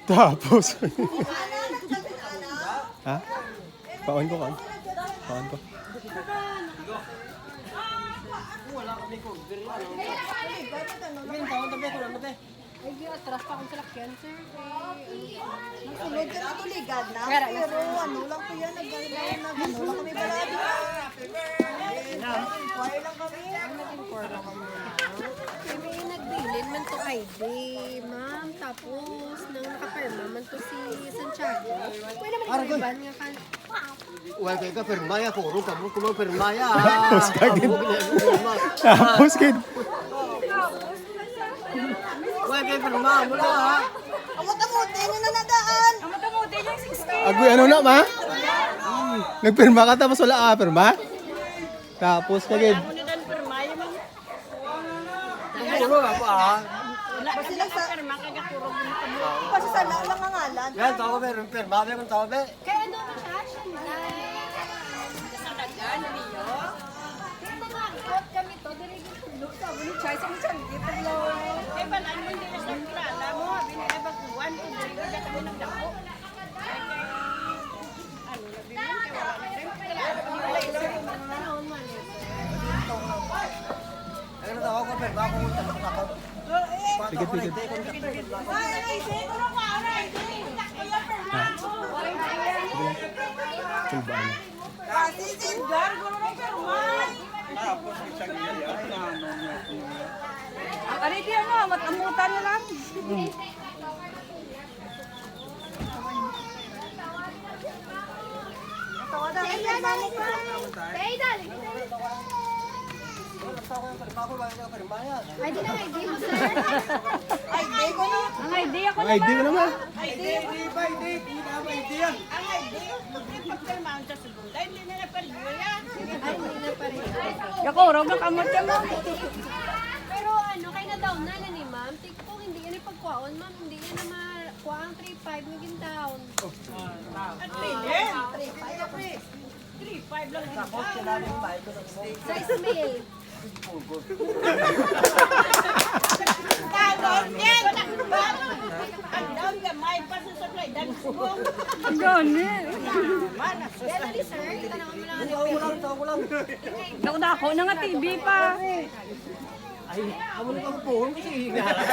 Tapos. Ha? Paon ko. Paon ko. Ay, di atras pa akong salakyan, sir. Nasulod ka na tuligad na. Pero ano lang po yan, nag-ano lang kami balado. Inquire lang kami. Nag-inquire lang kami. May nagbilin man to ID, ma'am. Tapos, nang nakaperma man to si Santiago. Pwede naman yung iban nga kan. Well, kayo ka permaya, puro ka mo kumang permaya. Tapos kagin. Tapos kagin. Well, kayo permaya mo na ha. Amot-amote, yun na nadaan. Agoy, ano na, ma? Nagpirma ka tapos wala ka pirma? Tapos kagin. Ano mo ba ha? Basta lang sa... Basta sa lang ang ngalan. Yan, tao ba? Permaya kung tao ba? Kaya ano na siya? Kasanagan niyo? Kita nga, ikot kami to. Dirigin tulog sa abon ni Chai. Sa mga kita lang. Eh, balaan mo hindi na siya kilala mo. Binabaguan. Kung dirigin na kami ng dako. Ano, nabiman kaya wala na rin. Ano tao ko permaya kung talok ako. Sige. Tulbaan. Ari di ano, matamutan na lang. Ay, di na ID mo, sir. Ay, di ko na. Ang ID ako Ay, di mo naman. Ay, di. Ang ay, di. Pagpagpirmahan sa segunda, hindi na napaliyo yan. Ay, hindi na pa rin. Yakurog na kamot ka mo. Pero ano, kaya na down na ni ma'am. Tik po, hindi yan ipagkuhaon, ma'am. Hindi yan na makuha ang 3.5 naging down. At 3.5 lang. Tapos kailangan yung bahay ko ng mo. Sa Ismail. Tagod yan! Ang down ka, may pasasupply. Dahil subong. Yan ali, sir. Tanawin mo lang ano. Tao ko lang. Naku na nga TV pa. Ay, amo na ko puhon kasi hingala.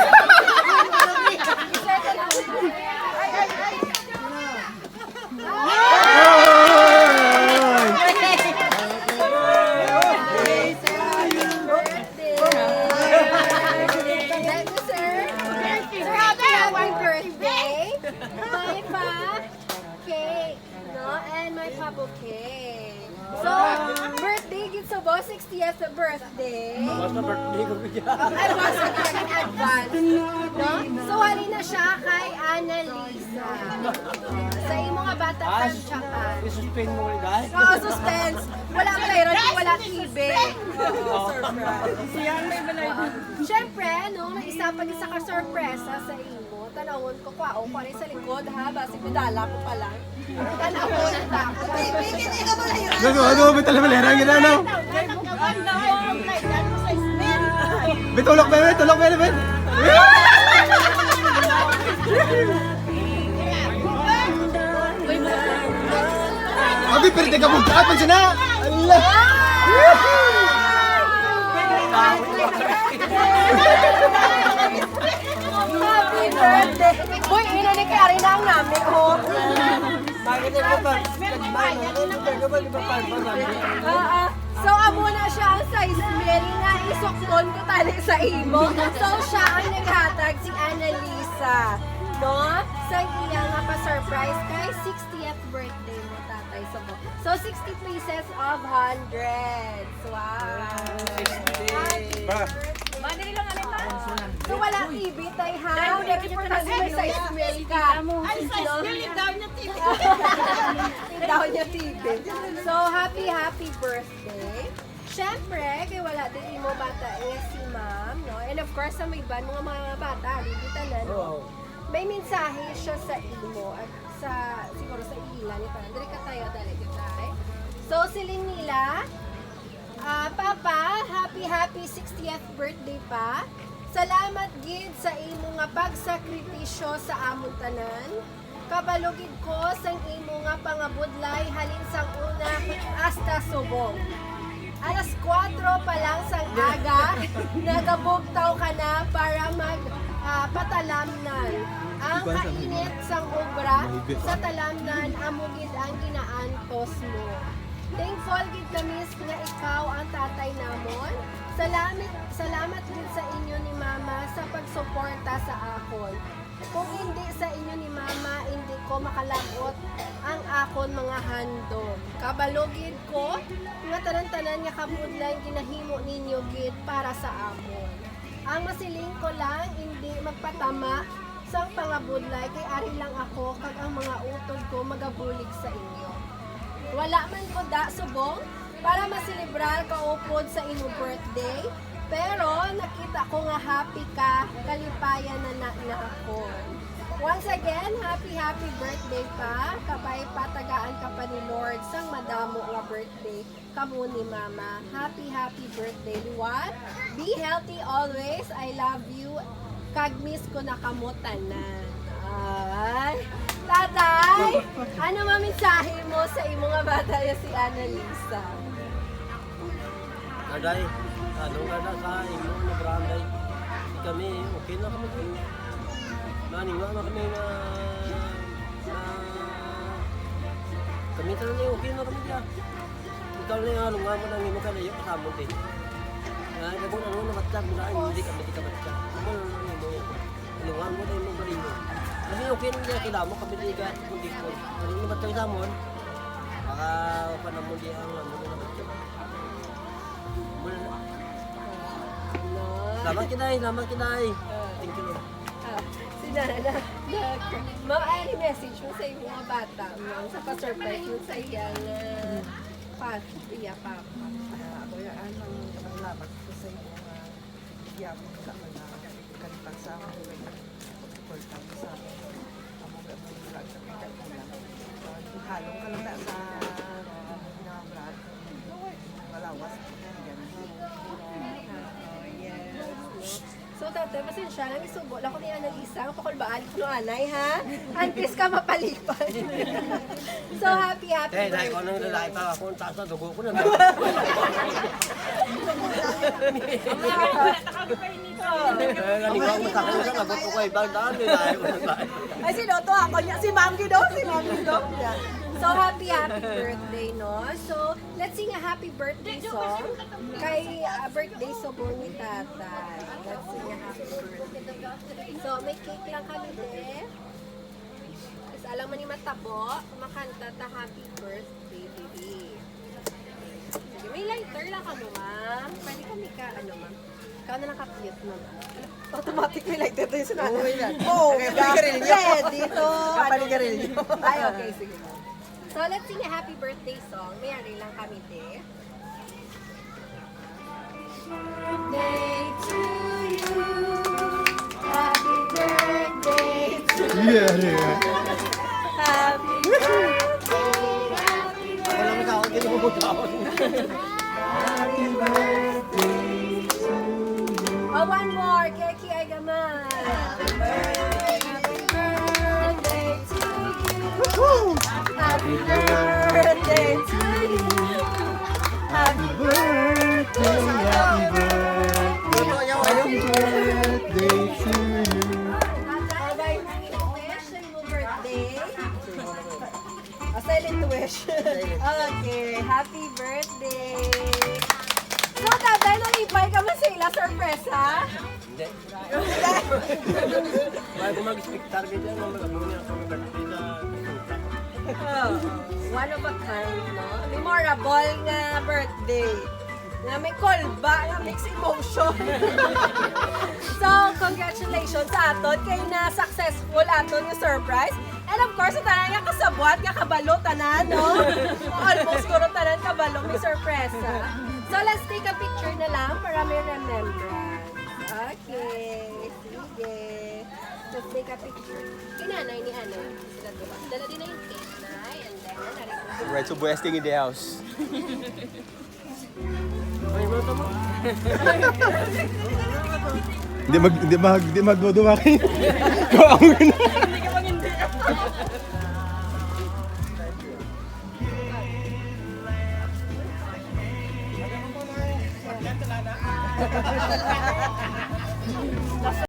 Sir, tanawin mo. Okay. So, birthday gid sa boss, 60th birthday. Basta birthday ko bigyan. Ay, boss, in advance. No? So, wali na siya kay Annalisa. Sa imo nga bata tansyakan. I-suspend mo ulit dahil. Oo, suspense. Wala playron, wala kibe. Siyempre, no, may isa ka sorpresa sa imo. Tanawon ko kwa o pa rin sa likod ha, basi medala ko pa lang. Tanawon ta. Bigyan ikaw mo lang. Ano, may talamalera ang ginanaw. Tulok ba, Ben? Abi, pwede ka mong kapan siya na! Allah! Happy birthday! Boy, ina ni Kari na ang namin ko. Bakit ito ba? So, amo na siya ang size meal nga isukton ko tali sa imo. So, siya ang naghatag si Annalisa. No? Sa iya nga pa-surprise kay 60th birthday mo, tatay. So, 60 pieces of 100. Wow! Happy birthday! So wala TV tay ha. Very importante may size milk ka. Ay, size milk daw niya TV. Daw niya TV. So happy birthday. Siyempre, kay wala din imo bata si ma'am, no? And of course, sa may ban mga bata, bibita na, no? May mensahe siya sa imo at siguro sa ila ni parang dali ka tayo, dali ka tayo. So, silin nila, Papa, happy 60th birthday pa. Salamat gid sa imo nga pagsakripisyo sa among tanan. Kabalugid ko sang imo nga pangabudlay halin sang una hasta subong. Alas 4 pa lang sang aga, nagabugtaw ka na para patalamnan. Ang kainit sang obra sa talamnan amugid ang ginaantos mo. Thankful gid kami nga ikaw ang tatay namon. Salamat gid sa inyo ni Mama sa pagsuporta sa akon. Kung hindi sa inyo ni Mama, hindi ko makalagot ang akon mga handog. Kabalogid ko, nga tanan-tanan nga kabudlay ginahimo ninyo gid para sa amon. Ang masiling ko lang, hindi magpatama sa pangabudlay, kay ari lang ako, kag ang mga utod ko magabulig sa inyo. Wala man ko da subong, para maselebrar kaupod sa inyong birthday, pero nakita ko nga happy ka, kalipayan na ako. Once again, happy birthday pa. Kabay patagaan ka pa ni Lord sang madamo nga birthday kamo ni Mama. Happy birthday, Luan. Be healthy always. I love you. Kag miss ko na kamo tanan. Ay. Tatay, ano mamensahe mo sa imo nga bata si Annalisa? Kaday, ano nga na sa imo na branday. Kami, okay na kami. Naniwa na kami na kami talaga okay na kami dyan. Ikaw na yung halunga mo nang imo ka na yung kasama din. Nagabon ano na matag mo na hindi kami di ka matag. Ano na imo halunga mo na imo galing mo. Kasi okay na dyan kilamo kami di ka kundi ko. Ano na matag sa mo? Baka panamon di ang lamon na matag. Salamat kinay. Thank you. Ma'am, any message mo sa iyong mga bata, ma'am, sa pa-surprise mo sa iyang papa? Ako yung anong kamalabat ko sa iyo mga yaman ka na kalipan sa mga pagsuportan sa among gamay vlog sa pagkakila. Halong ka lang na sa mga vlog. Malawas. So, tatay, pasensya lang, isubo lang ko ni Annalisa. Ang pakulbaan ko ng anay, ha? Antes ka mapalipan. So, happy Dahil birthday. ko nang lalaki pa ako, ang taas na dugo ko na. Naniwang mo sa akin siya, lagot ko kay Bagdaan. Ay, sinoto ako niya. Si Ma'am Gido. So, happy birthday, no? So, let's sing a happy birthday song kay birthday sobong ni tatay. Let's sing a happy birthday. So, may cake lang kami din. Tapos, alam mo ni matabo, makanta ta happy birthday, baby. Sige, may lighter lang ka mo, ma'am. Pwede kami ka, ma'am? Ikaw na lang ka-cute, ma'am. Automatic may light dito yung sinana. Oo, ready to. Kapaligarilyo. Ay, okay, sige. So, let's sing a happy birthday song. Mayari lang kami, te. Birthday to you. Happy birthday to you. Happy birthday. Happy Ako lang ikaw, ang ginumutawan. Happy birthday to you. Oh, one more. Keki ay gaman. Happy birthday. Happy birthday to you. Happy birthday to you. Happy Birthday, happy birthday. Happy birthday to you. Tatay, wish sa iyong birthday. A silent wish. Okay, happy birthday. So, tatay, nalipay ka man sila. Surprise, ha? Hindi. Bago mag-spectar ka dyan, mag-abungan ako ng birthday na One of a kind, no? Memorable nga birthday. na may kolba, na mixed emotion. So, congratulations sa aton kay na successful aton yung surprise. And of course, sa tanan nga kasabwat, nga kabalo tanan, no? Almost guro tanan kabalo, may sorpresa. So, let's take a picture na lang para may remembrance. Okay, sige. Let's take a picture. Kinanay ni Anay. Sila diba? Dala din na yung cake, Nay. And then, narin Right, so boy, asking in the house. Ay, mga tama. Hindi magdudumaki. Kaawin na.